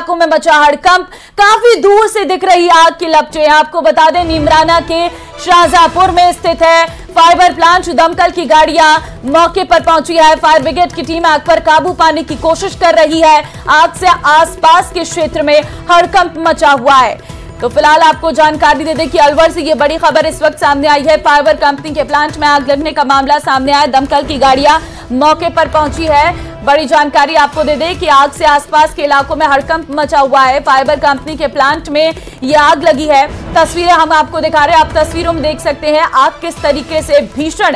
इलाकों में मचा हड़कंप, काफी दूर से दिख रही आग की लपटें। आपको बता दें नीमराना के शाहजहांपुर में स्थित है फाइबर प्लांट। दमकल की गाड़ियां मौके पर पहुंची है। फायर ब्रिगेड की टीम आग पर काबू पाने की कोशिश कर रही है। आग से आसपास के क्षेत्र में हड़कंप मचा हुआ है। तो फिलहाल आपको जानकारी दे दें कि अलवर से ये बड़ी खबर इस वक्त सामने आई है। फाइबर कंपनी के प्लांट में आग लगने का मामला सामने आया। दमकल की गाड़ियां मौके पर पहुंची है। बड़ी जानकारी आपको दे दें कि आग से आसपास के इलाकों में हड़कंप मचा हुआ है। फाइबर कंपनी के प्लांट में ये आग लगी है। तस्वीरें हम आपको दिखा रहे हैं। आप तस्वीरों में देख सकते हैं आग किस तरीके से भीषण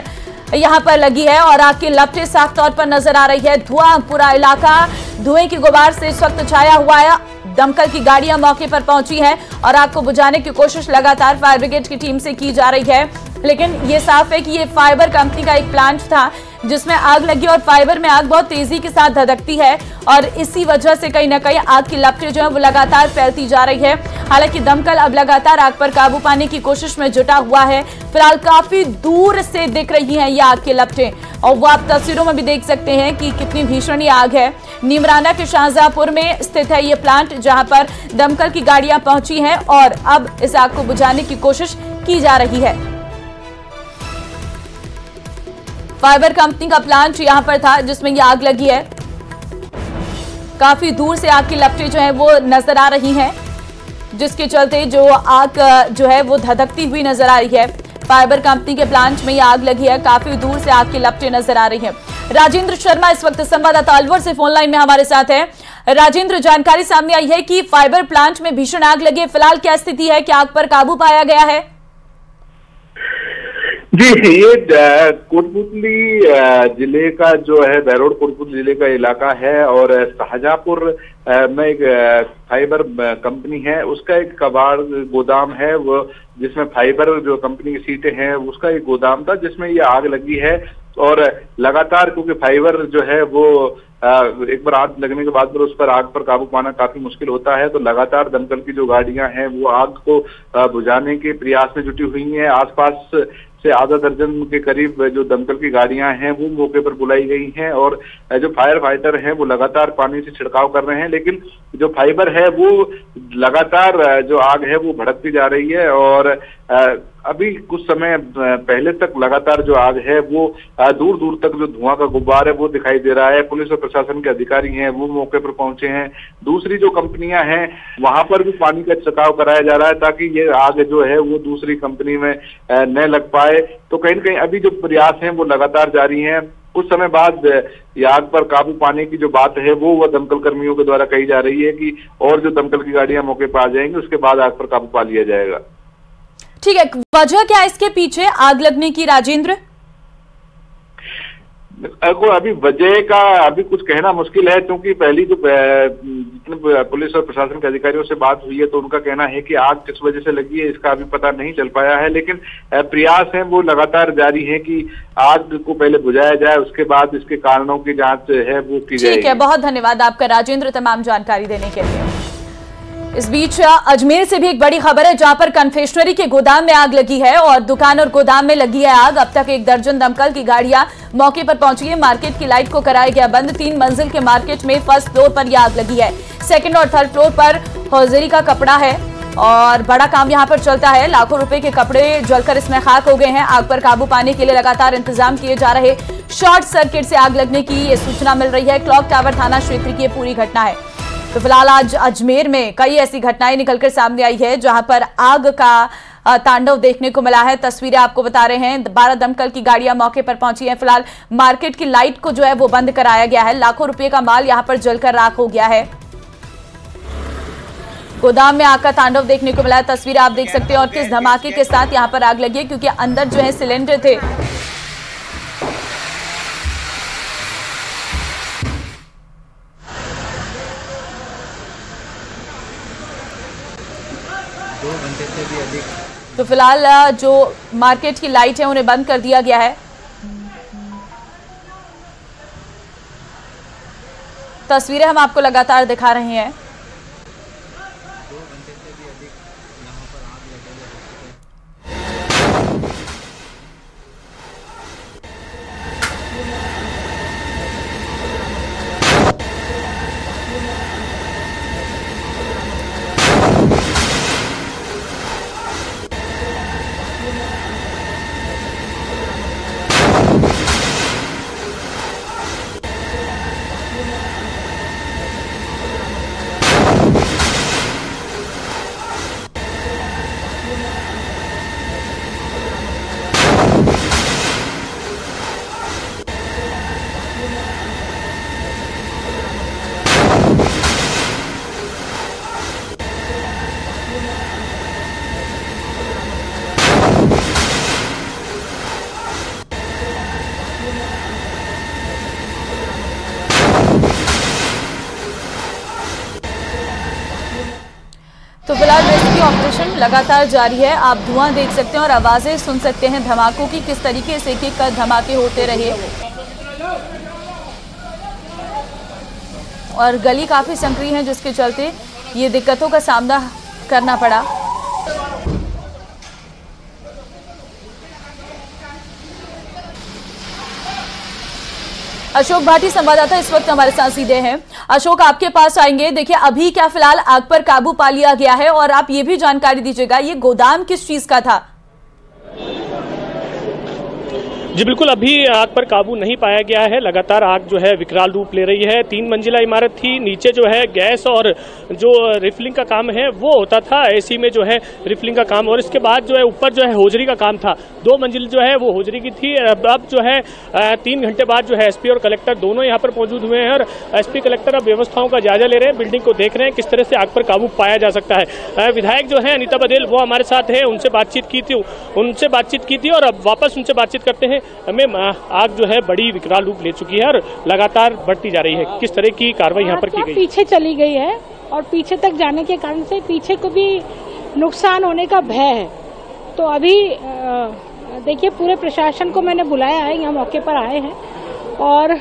यहां पर लगी है और आग की लपटें साफ तौर पर नजर आ रही है। धुआं, पूरा इलाका धुएं की गुबार से इस वक्त छाया हुआ है। दमकल की गाड़ियां मौके पर पहुंची हैं और आग को बुझाने की कोशिश लगातार फायर ब्रिगेड की टीम से की जा रही है। लेकिन ये साफ है कि ये फाइबर कंपनी का एक प्लांट था जिसमें आग लगी और फाइबर में आग बहुत तेजी के साथ धधकती है और इसी वजह से कहीं ना कहीं आग की लपटें जो है वो लगातार फैलती जा रही है। हालांकि दमकल अब लगातार आग पर काबू पाने की कोशिश में जुटा हुआ है। फिलहाल काफी दूर से दिख रही हैं ये आग की लपटें और वो आप तस्वीरों में भी देख सकते हैं कि कितनी भीषण ये आग है। नीमराना के शाहजहांपुर में स्थित है ये प्लांट जहां पर दमकल की गाड़ियां पहुंची हैं और अब इस आग को बुझाने की कोशिश की जा रही है। फाइबर कंपनी का प्लांट यहां पर था जिसमें ये आग लगी है। काफी दूर से आग की लपटें जो है वो नजर आ रही हैं जिसके चलते जो आग जो है वो धधकती हुई नजर आ रही है। फाइबर कंपनी के प्लांट में ये आग लगी है। काफी दूर से आग की लपटें नजर आ रही हैं। राजेंद्र शर्मा इस वक्त संवाददाता अलवर से फोन लाइन में हमारे साथ है। राजेंद्र, जानकारी सामने आई है कि फाइबर प्लांट में भीषण आग लगी है। फिलहाल क्या स्थिति है, क्या आग पर काबू पाया गया है? जी, ये कोटपुतली जिले का जो है बहरोड कोटपुतली जिले का इलाका है और शाहजहांपुर में एक फाइबर कंपनी है, उसका एक कबाड़ गोदाम है वो जिसमें फाइबर जो कंपनी की सीटें हैं उसका एक गोदाम था जिसमें ये आग लगी है। और लगातार क्योंकि फाइबर जो है वो एक बार आग लगने के बाद उस पर आग पर काबू पाना काफी मुश्किल होता है, तो लगातार दमकल की जो गाड़ियां हैं वो आग को बुझाने के प्रयास में जुटी हुई हैं। आसपास से आधा दर्जन के करीब जो दमकल की गाड़ियां हैं वो मौके पर बुलाई गई हैं और जो फायर फाइटर हैं वो लगातार पानी से छिड़काव कर रहे हैं। लेकिन जो फाइबर है वो लगातार जो आग है वो भड़कती जा रही है और अभी कुछ समय पहले तक लगातार जो आग है वो दूर दूर तक जो धुआं का गुब्बार है वो दिखाई दे रहा है। पुलिस और प्रशासन के अधिकारी हैं वो मौके पर पहुंचे हैं। दूसरी जो कंपनियां हैं वहां पर भी पानी का छिड़काव कराया जा रहा है ताकि ये आग जो है वो दूसरी कंपनी में न लग पाए। तो कहीं न कहीं अभी जो प्रयास हैं वो लगातार जारी हैं। कुछ समय बाद ये आग पर काबू पाने की जो बात है वो दमकल कर्मियों के द्वारा कही जा रही है कि और जो दमकल की गाड़ियां मौके पर आ जाएंगी उसके बाद आग पर काबू पा लिया जाएगा। ठीक है, वजह क्या है इसके पीछे आग लगने की राजेंद्र? अभी वजह का अभी कुछ कहना मुश्किल है क्योंकि पहली जो जितने पुलिस और प्रशासन के अधिकारियों से बात हुई है तो उनका कहना है कि आग किस वजह से लगी है इसका अभी पता नहीं चल पाया है। लेकिन प्रयास है वो लगातार जारी है कि आग को पहले बुझाया जाए, उसके बाद इसके कारणों की जांच है वो की जाएगी। ठीक है, बहुत धन्यवाद आपका राजेंद्र तमाम जानकारी देने के लिए। इस बीच अजमेर से भी एक बड़ी खबर है जहां पर कन्फेक्शनरी के गोदाम में आग लगी है और दुकान और गोदाम में लगी है आग। अब तक 1 दर्जन दमकल की गाड़ियां मौके पर पहुंची है। मार्केट की लाइट को कराया गया बंद। 3 मंजिल के मार्केट में फर्स्ट फ्लोर पर यह आग लगी है। सेकंड और थर्ड फ्लोर पर हौजरी का कपड़ा है और बड़ा काम यहां पर चलता है। लाखों रुपए के कपड़े जलकर इसमें खाक हो गए हैं। आग पर काबू पाने के लिए लगातार इंतजाम किए जा रहे। शॉर्ट सर्किट से आग लगने की ये सूचना मिल रही है। क्लॉक टावर थाना क्षेत्र की ये पूरी घटना है। तो फिलहाल आज अजमेर में कई ऐसी घटनाएं निकलकर सामने आई है जहां पर आग का तांडव देखने को मिला है। तस्वीरें आपको बता रहे हैं। 12 दमकल की गाड़ियां मौके पर पहुंची हैं। फिलहाल मार्केट की लाइट को जो है वो बंद कराया गया है। लाखों रुपए का माल यहां पर जलकर राख हो गया है। गोदाम में आग का तांडव देखने को मिला है। तस्वीरें आप देख सकते हैं और किस धमाके के साथ यहां पर आग लगी है क्योंकि अंदर जो है सिलेंडर थे। तो फिलहाल जो मार्केट की लाइट है उन्हें बंद कर दिया गया है। तस्वीरें हम आपको लगातार दिखा रहे हैं। तो फिलहाल रेस्क्यू ऑपरेशन लगातार जारी है। आप धुआं देख सकते हैं और आवाजें सुन सकते हैं धमाकों की, किस तरीके से एक एक धमाके होते रहे और गली काफी संकरी है जिसके चलते ये दिक्कतों का सामना करना पड़ा। अशोक भाटी संवाददाता इस वक्त हमारे साथ सीधे हैं। अशोक, आपके पास आएंगे। देखिए, अभी क्या फिलहाल आग पर काबू पा लिया गया है और आप ये भी जानकारी दीजिएगा, ये गोदाम किस चीज का था? जी बिल्कुल, अभी आग पर काबू नहीं पाया गया है। लगातार आग जो है विकराल रूप ले रही है। 3 मंजिला इमारत थी, नीचे जो है गैस और जो रिफिलिंग का काम है वो होता था, एसी में जो है रिफिलिंग का काम, और इसके बाद जो है ऊपर जो है होजरी का काम था। 2 मंजिल जो है वो होजरी की थी। अब जो है 3 घंटे बाद जो है एसपी और कलेक्टर दोनों यहाँ पर मौजूद हुए हैं और एसपी कलेक्टर अब व्यवस्थाओं का जायजा ले रहे हैं, बिल्डिंग को देख रहे हैं किस तरह से आग पर काबू पाया जा सकता है। विधायक जो है अनीता बघेल वो हमारे साथ है, उनसे बातचीत की थी और अब वापस उनसे बातचीत करते हैं। हमें आग जो है बड़ी विकराल रूप ले चुकी है और लगातार बढ़ती जा रही है, किस तरह की कार्रवाई यहाँ पर की गई? पीछे चली गई है और पीछे तक जाने के कारण से पीछे को भी नुकसान होने का भय है। तो अभी देखिए, पूरे प्रशासन को मैंने बुलाया है, यहाँ मौके पर आए हैं और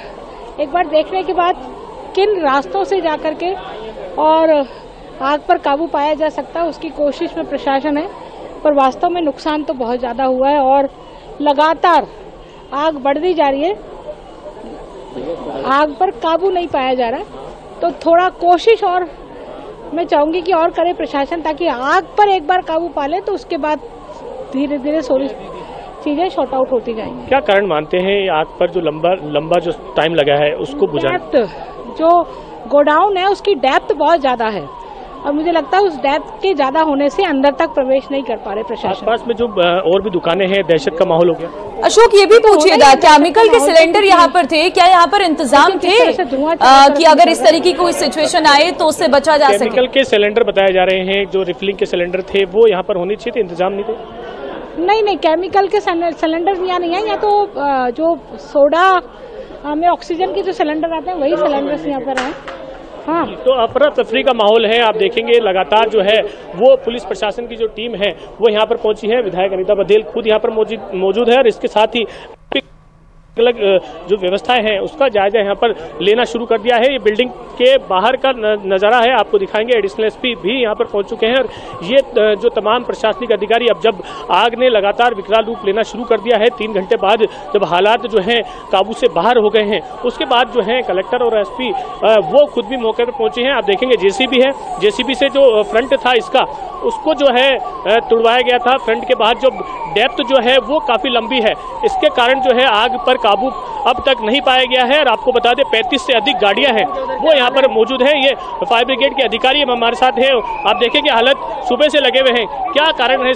एक बार देखने के बाद किन रास्तों से जाकर के और आग पर काबू पाया जा सकता है उसकी कोशिश में प्रशासन है। पर वास्तव में नुकसान तो बहुत ज्यादा हुआ है और लगातार आग बढ़ती जा रही है, आग पर काबू नहीं पाया जा रहा। तो थोड़ा कोशिश और मैं चाहूंगी कि और करे प्रशासन, ताकि आग पर एक बार काबू पा ले तो उसके बाद धीरे धीरे सारी चीजें शॉर्ट आउट होती जाएंगी। क्या कारण मानते हैं आग पर जो लंबा जो टाइम लगा है उसको बुझाने? जो गोडाउन है उसकी डेप्थ बहुत ज्यादा है और मुझे लगता है उस डेप्थ के ज्यादा होने से अंदर तक प्रवेश नहीं कर पा रहे प्रशासन। आसपास में जो और भी दुकानें हैं, दहशत का माहौल हो गया। अशोक, ये भी पूछिएगा, केमिकल के सिलेंडर यहाँ पर थे, क्या यहाँ पर इंतजाम थे कि अगर इस तरीके की कोई सिचुएशन आए तो उससे बचा जा सके? केमिकल के सिलेंडर बताए जा रहे हैं, जो रिफिलिंग के सिलेंडर थे वो यहाँ पर होने चाहिए थे, इंतजाम नहीं थे? नहीं, केमिकल के सिलेंडर यहाँ नहीं है, या तो जो सोडा में ऑक्सीजन के जो सिलेंडर आते हैं वही सिलेंडर यहाँ पर है। हाँ, तो अफरा तफरी का माहौल है। आप देखेंगे लगातार जो है वो पुलिस प्रशासन की जो टीम है वो यहाँ पर पहुंची है। विधायक अनीता बघेल खुद यहाँ पर मौजूद है और इसके साथ ही अलग जो व्यवस्थाएं हैं उसका जायजा यहाँ पर लेना शुरू कर दिया है। ये बिल्डिंग के बाहर का नज़ारा है, आपको दिखाएंगे। एडिशनल एसपी भी यहाँ पर पहुंच चुके हैं और ये जो तमाम प्रशासनिक अधिकारी, अब जब आग ने लगातार विकराल रूप लेना शुरू कर दिया है, 3 घंटे बाद जब हालात जो हैं काबू से बाहर हो गए हैं, उसके बाद जो है कलेक्टर और एसपी वो खुद भी मौके पर पहुंचे हैं। आप देखेंगे जेसीबी है, जेसीबी से जो फ्रंट था इसका उसको जो है तुड़वाया गया था। फ्रंट के बाद जो डेप्थ जो है वो काफ़ी लंबी है, इसके कारण जो है आग पर काबू अब तक नहीं पाया गया है। और आपको बता दें 35 से अधिक गाड़ियां हैं वो यहाँ पर मौजूद है। ये फायर ब्रिगेड के अधिकारी हमारे साथ हैं। आप देखें कि हालत सुबह से लगे हुए हैं, क्या कारण है?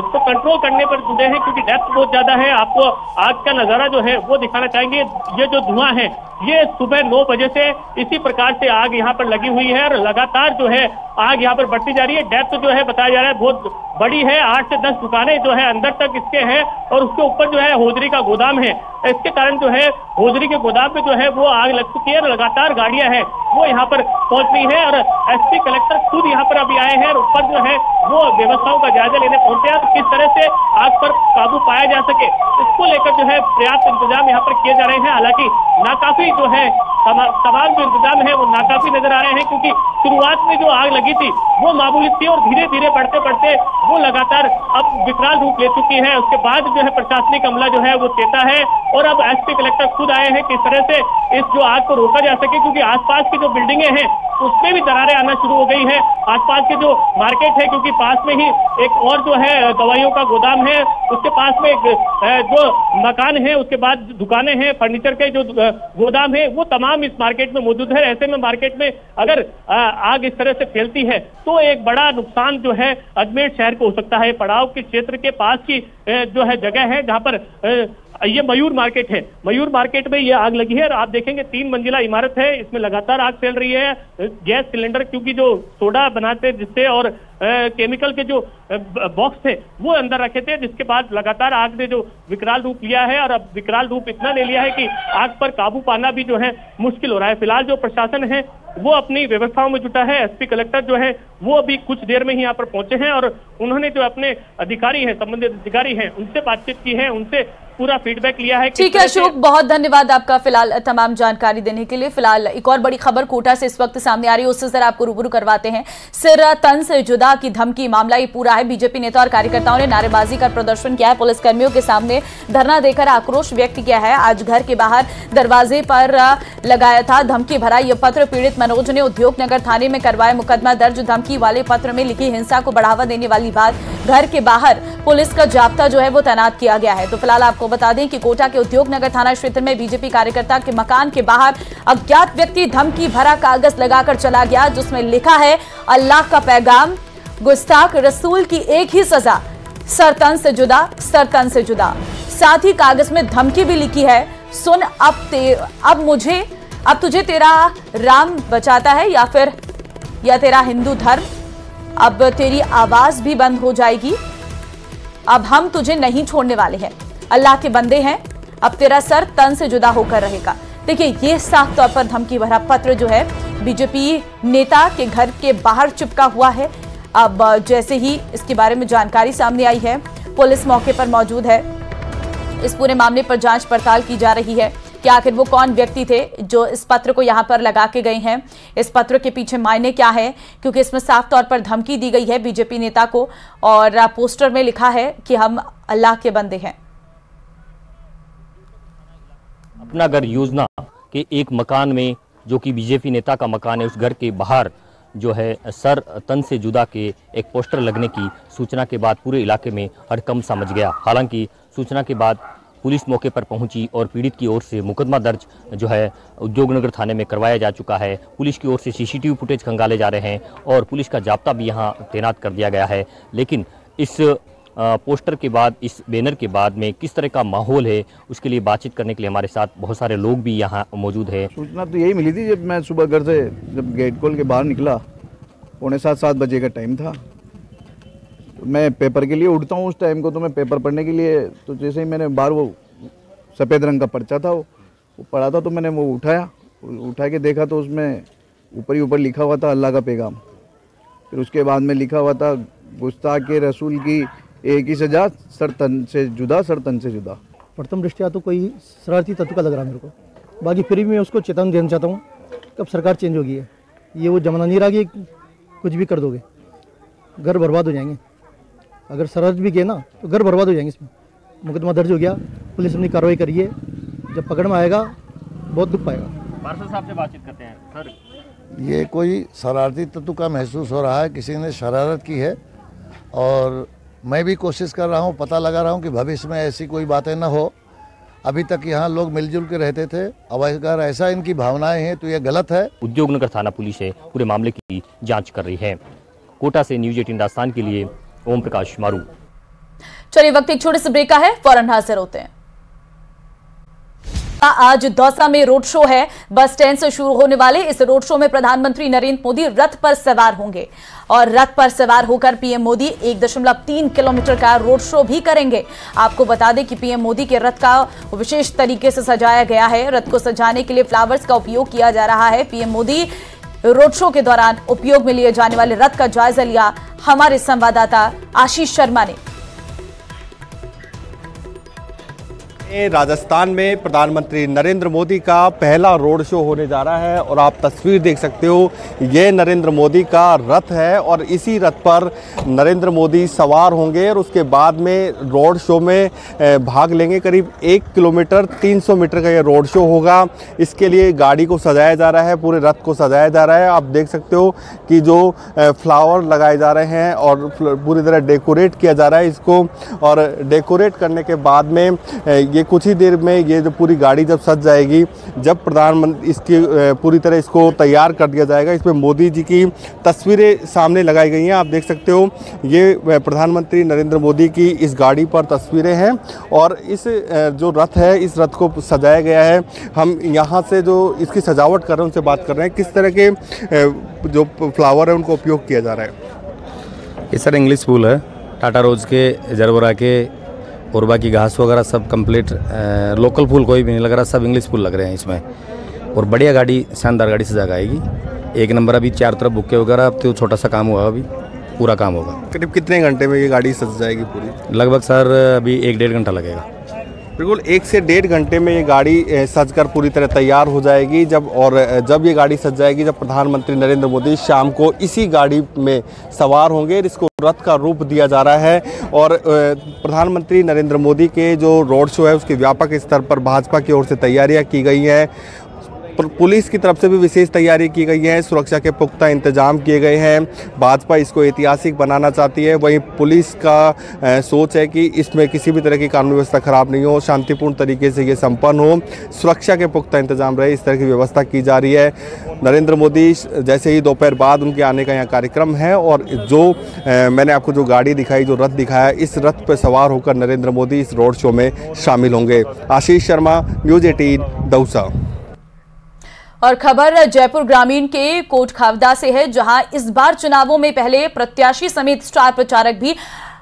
तो कंट्रोल करने पर जुटे हैं क्योंकि डेप्थ बहुत ज्यादा है। आपको आग का नजारा जो है वो दिखाना चाहेंगे। ये जो धुआं है ये सुबह 9 बजे से इसी प्रकार से आग यहाँ पर लगी हुई है और लगातार जो है आग यहाँ पर बढ़ती जा रही है। डेप्थ जो है बताया जा रहा है बहुत बड़ी है, 8 से 10 दुकानें जो है अंदर तक इसके हैं और उसके ऊपर जो है होजरी का गोदाम है। इसके कारण जो है होजरी के गोदाम पे जो है वो आग लग चुकी है और लगातार गाड़ियां हैं वो यहाँ पर पहुंच रही है और एसपी कलेक्टर खुद यहाँ पर अभी आए हैं और ऊपर जो है वो व्यवस्थाओं का जायजा लेने पहुंचे हैं। किस तरह से आग पर काबू पाया जा सके इसको लेकर जो है पर्याप्त इंतजाम यहाँ पर किए जा रहे हैं। हालांकि नाकाफी जो है तमाम जो इंतजाम है वो नाकाफी नजर आ रहे हैं क्योंकि शुरुआत में जो आग लगी थी वो मामूली थी और धीरे धीरे बढ़ते बढ़ते वो लगातार अब विकराल रूप ले चुकी है। उसके बाद जो है प्रशासनिक अमला जो है वो चेता है और अब एसपी कलेक्टर खुद आए हैं किस तरह से इस जो आग को रोका जा सके क्योंकि आसपास की जो बिल्डिंगे हैं उसमें भी दरारें आना शुरू हो गई है। आसपास के जो मार्केट है क्योंकि पास में ही एक और जो है दवाइयों का गोदाम है, उसके पास में जो मकान है, उसके बाद दुकानें हैं, फर्नीचर के जो गोदाम है वो तमाम इस मार्केट में मौजूद है। ऐसे में मार्केट में अगर आग इस तरह से फैलती है तो एक बड़ा नुकसान जो है अजमेर शहर को हो सकता है। पड़ाव के क्षेत्र के पास की जो है जगह है जहां पर ये मयूर मार्केट है, मयूर मार्केट में ये आग लगी है और आप देखेंगे 3 मंजिला इमारत है, इसमें लगातार आग फैल रही है। गैस सिलेंडर क्योंकि जो सोडा बनाते जिससे, और केमिकल के जो बॉक्स थे वो अंदर रखे थे, जिसके बाद लगातार आग ने जो विकराल रूप लिया है, और अब विकराल रूप इतना ले लिया है कि आग पर काबू पाना भी जो है मुश्किल हो रहा है। फिलहाल जो प्रशासन है वो अपनी व्यवस्थाओं में जुटा है। एसपी कलेक्टर जो है वो अभी कुछ देर में ही यहाँ पर पहुंचे हैं, और उन्होंने जो अपने अधिकारी हैं, संबंधित अधिकारी हैं, उनसे बातचीत की है, उनसे पूरा फीडबैक लिया है। ठीक है अशोक, बहुत धन्यवाद आपका फिलहाल तमाम जानकारी देने के लिए। फिलहाल एक और बड़ी खबर कोटा से इस वक्त सामने आ रही है, उससे जरा आपको रूबरू करवाते हैं। सिर तन से जुदा की धमकी मामला ये पूरा है। बीजेपी नेता और कार्यकर्ताओं ने नारेबाजी कर प्रदर्शन किया है, पुलिसकर्मियों के सामने धरना देकर आक्रोश व्यक्त किया है। आज घर के बाहर दरवाजे पर लगाया था धमकी भरा यह पत्र। पीड़ित मनोज ने उद्योगनगर थाने में करवाया मुकदमा दर्ज। धमकी वाले पत्र में लिखी हिंसा को बढ़ावा देने वाली बात। घर के बाहर पुलिस का जाब्ता जो है वो तैनात किया गया है। तो फिलहाल आपको बता दें कि कोटा के उद्योगनगर थाना क्षेत्र में बीजेपी कार्यकर्ता के मकान के बाहर अज्ञात व्यक्ति धमकी भरा कागज लगाकर चला गया, जिसमें लिखा है अल्लाह का पैगाम, गुस्ताख रसूल की एक ही सजा, सरतन से जुदा, सरतन से जुदा। साथ ही कागज में धमकी भी लिखी है, सुन अब तुझे तेरा राम बचाता है या तेरा हिंदू धर्म, अब तेरी आवाज भी बंद हो जाएगी, अब हम तुझे नहीं छोड़ने वाले हैं, अल्लाह के बंदे हैं, अब तेरा सर तन से जुदा होकर रहेगा। देखिए ये साफ तौर पर धमकी भरा पत्र जो है बीजेपी नेता के घर के बाहर चिपका हुआ है। अब जैसे ही इसके बारे में जानकारी सामने आई है, पुलिस मौके पर मौजूद है। इस पूरे मामले पर जांच पड़ताल की जा रही है कि आखिर वो कौन व्यक्ति थे जो इस पत्र को यहां पर लगा के गए हैं, इस पत्र के पीछे मायने क्या है, क्योंकि इसमें साफ तौर पर धमकी दी गई है बीजेपी नेता को, और पोस्टर में लिखा है कि हम अल्लाह के बंदे हैं। अपना घर योजना के एक मकान में, जो कि बीजेपी नेता का मकान है, उस घर के बाहर जो है सर तन से जुदा के एक पोस्टर लगने की सूचना के बाद पूरे इलाके में हड़कंप सा मच गया। हालांकि सूचना के बाद पुलिस मौके पर पहुंची और पीड़ित की ओर से मुकदमा दर्ज जो है उद्योगनगर थाने में करवाया जा चुका है। पुलिस की ओर से सीसीटीवी फुटेज खंगाले जा रहे हैं और पुलिस का जाब्ता भी यहां तैनात कर दिया गया है। लेकिन इस पोस्टर के बाद, इस बैनर के बाद में किस तरह का माहौल है, उसके लिए बातचीत करने के लिए हमारे साथ बहुत सारे लोग भी यहाँ मौजूद हैं। सूचना तो यही मिली थी जब मैं सुबह घर से जब गेट खोल के बाहर निकला, 6:45-7 बजे का टाइम था। तो मैं पेपर के लिए उठता हूँ उस टाइम को, तो मैं पेपर पढ़ने के लिए, तो जैसे ही मैंने बाहर वो सफ़ेद रंग का पर्चा था वो पढ़ा था, तो मैंने वो उठा के देखा, तो उसमें ऊपर ही ऊपर लिखा हुआ था अल्लाह का पैगाम। फिर उसके बाद में लिखा हुआ था गुस्ताख के रसूल की एक ही सजा, सर तन से जुदा, सर तन से जुदा। प्रथम दृष्टया तो कोई शरारती तत्व का लग रहा है मेरे को। बाकी फिर भी मैं उसको चेतावनी देना चाहता हूँ, कब सरकार चेंज होगी है, ये वो जमाना नहीं रहा कि कुछ भी कर दोगे, घर बर्बाद हो जाएंगे। अगर शरारत भी किए ना तो घर बर्बाद हो जाएंगे। इसमें मुकदमा दर्ज हो गया, पुलिस अपनी कार्रवाई करिए, जब पकड़ में आएगा बहुत दुख पाएगा। पार्षद साहब से बातचीत करते हैं। सर, ये कोई शरारती तत्व का महसूस हो रहा है, किसी ने शरारत की है, और मैं भी कोशिश कर रहा हूँ, पता लगा रहा हूँ कि भविष्य में ऐसी कोई बातें न हो। अभी तक यहाँ लोग मिलजुल के रहते थे, अब अगर ऐसा इनकी भावनाएं हैं तो ये गलत है। उद्योगनगर थाना पुलिस है पूरे मामले की जांच कर रही है। कोटा से न्यूज 18 राजस्थान के लिए ओम प्रकाश मारू। चलिए वक्त एक छोटे से ब्रेक का है, फौरन हाजिर होते हैं। आज दौसा में रोड शो है। बस स्टैंड से शुरू होने वाले इस रोड शो में प्रधानमंत्री नरेंद्र मोदी रथ पर सवार होंगे और रथ पर सवार होकर पीएम मोदी 1.3 किलोमीटर का रोड शो भी करेंगे। आपको बता दें कि पीएम मोदी के रथ का विशेष तरीके से सजाया गया है। रथ को सजाने के लिए फ्लावर्स का उपयोग किया जा रहा है। पीएम मोदी रोड शो के दौरान उपयोग में लिए जाने वाले रथ का जायजा लिया हमारे संवाददाता आशीष शर्मा ने। राजस्थान में प्रधानमंत्री नरेंद्र मोदी का पहला रोड शो होने जा रहा है और आप तस्वीर देख सकते हो, ये नरेंद्र मोदी का रथ है और इसी रथ पर नरेंद्र मोदी सवार होंगे और उसके बाद में रोड शो में भाग लेंगे। करीब 1 किलोमीटर 300 मीटर का ये रोड शो होगा। इसके लिए गाड़ी को सजाया जा रहा है, पूरे रथ को सजाया जा रहा है। आप देख सकते हो कि जो फ्लावर लगाए जा रहे हैं और पूरी तरह डेकोरेट किया जा रहा है इसको, और डेकोरेट करने के बाद में ये कुछ ही देर में ये जो पूरी गाड़ी जब सज जाएगी, जब प्रधानमंत्री इसकी पूरी तरह इसको तैयार कर दिया जाएगा, इसमें मोदी जी की तस्वीरें सामने लगाई गई हैं। आप देख सकते हो ये प्रधानमंत्री नरेंद्र मोदी की इस गाड़ी पर तस्वीरें हैं और इस जो रथ है, इस रथ को सजाया गया है। हम यहाँ से जो इसकी सजावट कर रहे हैं उनसे बात कर रहे हैं, किस तरह के जो फ्लावर है उनको उपयोग किया जा रहा है। ये सर इंग्लिश फूल है, टाटा रोज के, जरबरा के और बाकी घास वगैरह सब कंप्लीट लोकल फूल कोई भी नहीं लग रहा, सब इंग्लिश फूल लग रहे हैं इसमें। और बढ़िया गाड़ी, शानदार गाड़ी सजा आएगी, एक नंबर। अभी चारों तरफ बुक्के वगैरह, अब तो छोटा सा काम हुआ, अभी पूरा काम होगा। करीब कितने घंटे में ये गाड़ी सज जाएगी पूरी? लगभग सर अभी 1-1.5 घंटा लगेगा। बिल्कुल 1 से 1.5 घंटे में ये गाड़ी सजकर पूरी तरह तैयार हो जाएगी। जब ये गाड़ी सज जाएगी, जब प्रधानमंत्री नरेंद्र मोदी शाम को इसी गाड़ी में सवार होंगे, इसको रथ का रूप दिया जा रहा है। और प्रधानमंत्री नरेंद्र मोदी के जो रोड शो है उसके व्यापक स्तर पर भाजपा की ओर से तैयारियां की गई हैं। पुलिस की तरफ से भी विशेष तैयारी की गई है, सुरक्षा के पुख्ता इंतजाम किए गए हैं। भाजपा इसको ऐतिहासिक बनाना चाहती है, वहीं पुलिस का सोच है कि इसमें किसी भी तरह की कानून व्यवस्था खराब नहीं हो, शांतिपूर्ण तरीके से ये संपन्न हो, सुरक्षा के पुख्ता इंतजाम रहे, इस तरह की व्यवस्था की जा रही है। नरेंद्र मोदी जैसे ही दोपहर बाद उनके आने का यहाँ कार्यक्रम है और जो मैंने आपको जो गाड़ी दिखाई, जो रथ दिखाया, इस रथ पर सवार होकर नरेंद्र मोदी इस रोड शो में शामिल होंगे। आशीष शर्मा, न्यूज़ 18, दौसा। और खबर जयपुर ग्रामीण के कोटखावदा से है, जहां इस बार चुनावों में पहले प्रत्याशी समेत स्टार प्रचारक भी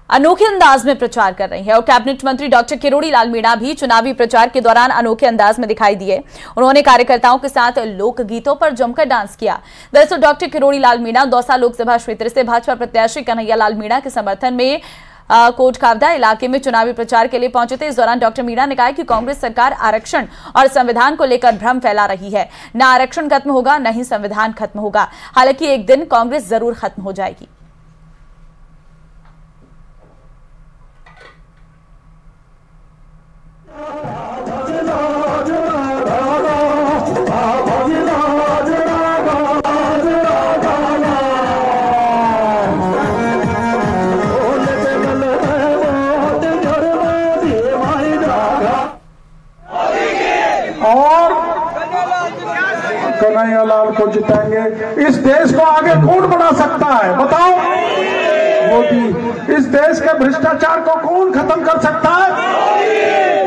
अनोखे अंदाज में प्रचार कर रही है। और कैबिनेट मंत्री डॉक्टर किरोड़ी लाल मीणा भी चुनावी प्रचार के दौरान अनोखे अंदाज में दिखाई दिए। उन्होंने कार्यकर्ताओं के साथ लोकगीतों पर जमकर डांस किया। दरअसल डॉक्टर किरोड़ी लाल मीणा दौसा लोकसभा क्षेत्र से भाजपा प्रत्याशी कन्हैया लाल मीणा के समर्थन में कोटखावदा इलाके में चुनावी प्रचार के लिए पहुंचे थे। इस दौरान डॉक्टर मीणा ने कहा कि कांग्रेस सरकार आरक्षण और संविधान को लेकर भ्रम फैला रही है। न आरक्षण खत्म होगा, न ही संविधान खत्म होगा। हालांकि एक दिन कांग्रेस जरूर खत्म हो जाएगी। कन्हैया लाल को जिताएंगे। इस देश को आगे कौन बढ़ा सकता है, बताओ? मोदी। इस देश के भ्रष्टाचार को कौन खत्म कर सकता है?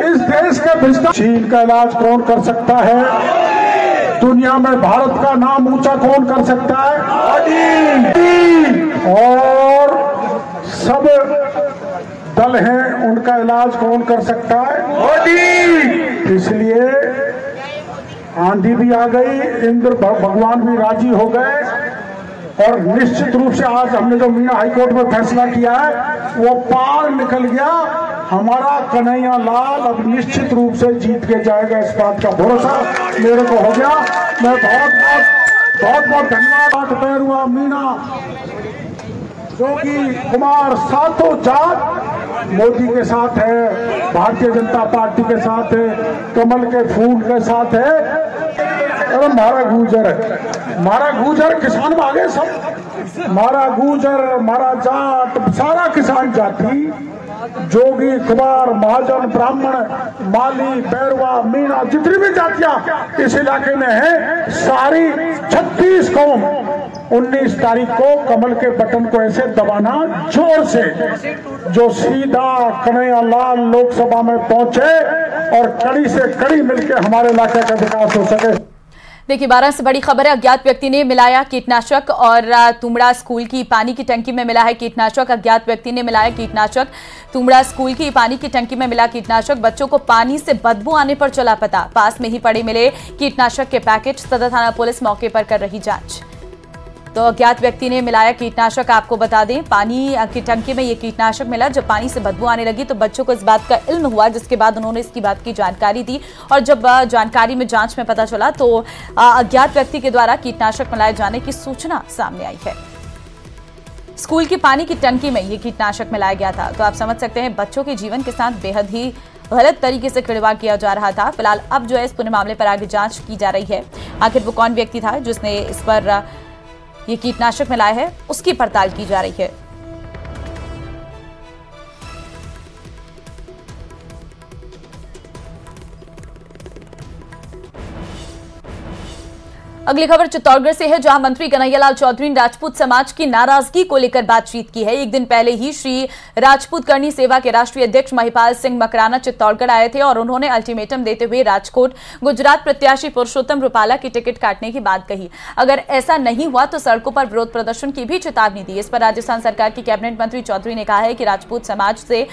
इस देश के भ्रष्टाचार। चीन का इलाज कौन कर सकता है? दुनिया में भारत का नाम ऊंचा कौन कर सकता है? और सब दल हैं, उनका इलाज कौन कर सकता है? इसलिए आंधी भी आ गई, इंद्र भगवान भी राजी हो गए और निश्चित रूप से आज हमने जो मीणा हाईकोर्ट में फैसला किया है वो पार निकल गया। हमारा कन्हैया लाल अब निश्चित रूप से जीत के जाएगा, इस बात का भरोसा मेरे को हो गया। मैं बहुत धन्यवाद पैरुआ मीणा जोगी कुमार सातों जात मोदी के साथ है, भारतीय जनता पार्टी के साथ है, कमल के फूल के साथ है। अरे मारा गुजर किसान भागे सब, मारा गुजर, मारा जाट, सारा किसान जाति, जोगी, कुमार, महाजन, ब्राह्मण, माली, बैरवा, मीणा, जितनी भी जातियां इस इलाके में है, सारी 36 कौम 19 तारीख को कमल के बटन को ऐसे दबाना जोर से, जो सीधा कन्हैया लाल लोकसभा में पहुंचे और कड़ी से कड़ी मिलकर हमारे इलाके का विकास हो सके। देखिए 12 से बड़ी खबर है। अज्ञात व्यक्ति ने मिलाया कीटनाशक और तुमड़ा स्कूल की पानी की टंकी में मिला है कीटनाशक। अज्ञात व्यक्ति ने मिलाया कीटनाशक, तुमड़ा स्कूल की पानी की टंकी में मिला कीटनाशक। बच्चों को पानी से बदबू आने पर चला पता, पास में ही पड़े मिले कीटनाशक के पैकेट। सदर थाना पुलिस मौके पर कर रही जांच। तो अज्ञात व्यक्ति ने मिलाया कीटनाशक। आपको बता दें पानी की टंकी में ये कीटनाशक मिला। जब पानी से बदबू आने लगी तो बच्चों को इस बात का इल्म हुआ, जिसके बाद उन्होंने इसकी बात की जानकारी दी। और जब जानकारी में जांच में पता चला तो अज्ञात व्यक्ति के द्वारा कीटनाशक मिलाए जाने की सूचना सामने आई है। स्कूल की पानी की टंकी में ये कीटनाशक मिलाया गया था। तो आप समझ सकते हैं बच्चों के जीवन के साथ बेहद ही गलत तरीके से खिलवाड़ किया जा रहा था। फिलहाल अब जो है इस पूरे मामले पर आगे जांच की जा रही है। आखिर वो कौन व्यक्ति था जिसने इस पर ये कीटनाशक मिलाया है, उसकी पड़ताल की जा रही है। अगली खबर चित्तौड़गढ़ से है, जहां मंत्री कन्हैयालाल चौधरी ने राजपूत समाज की नाराजगी को लेकर बातचीत की है। एक दिन पहले ही श्री राजपूत करनी सेवा के राष्ट्रीय अध्यक्ष महिपाल सिंह मकराना चित्तौड़गढ़ आए थे और उन्होंने अल्टीमेटम देते हुए राजकोट गुजरात प्रत्याशी पुरुषोत्तम रूपाला की टिकट काटने की बात कही। अगर ऐसा नहीं हुआ तो सड़कों पर विरोध प्रदर्शन की भी चेतावनी दी। इस पर राजस्थान सरकार की कैबिनेट मंत्री चौधरी ने कहा है कि राजपूत समाज से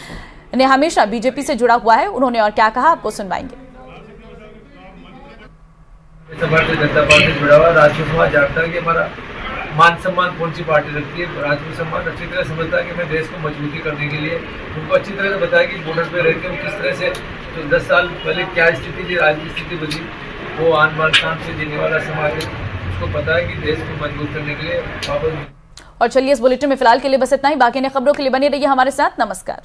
ने हमेशा बीजेपी से जुड़ा हुआ है। उन्होंने और क्या कहा, आपको सुनवाएंगे। भारतीय जनता पार्टी से जुड़ा हुआ राजपूत समाज जानता है कि हमारा मान सम्मान कौन सी पार्टी रखती है। राजपूत समाज अच्छी तरह समझता है कि मैं देश को मजबूती करने के लिए उनको अच्छी तरह से बताया कि बॉर्डर पे रह के वो किस तरह से तो 10 साल पहले क्या स्थिति थी, राजनीतिक स्थिति बदली, वो आन बान शान से जीने वाला समाज है। उसको पता है कि देश को मजबूत करने के लिए वापस। और चलिए इस बुलेटिन में फिलहाल के लिए बस इतना ही। बाकी ने खबरों के लिए बने रहिए हमारे साथ। नमस्कार।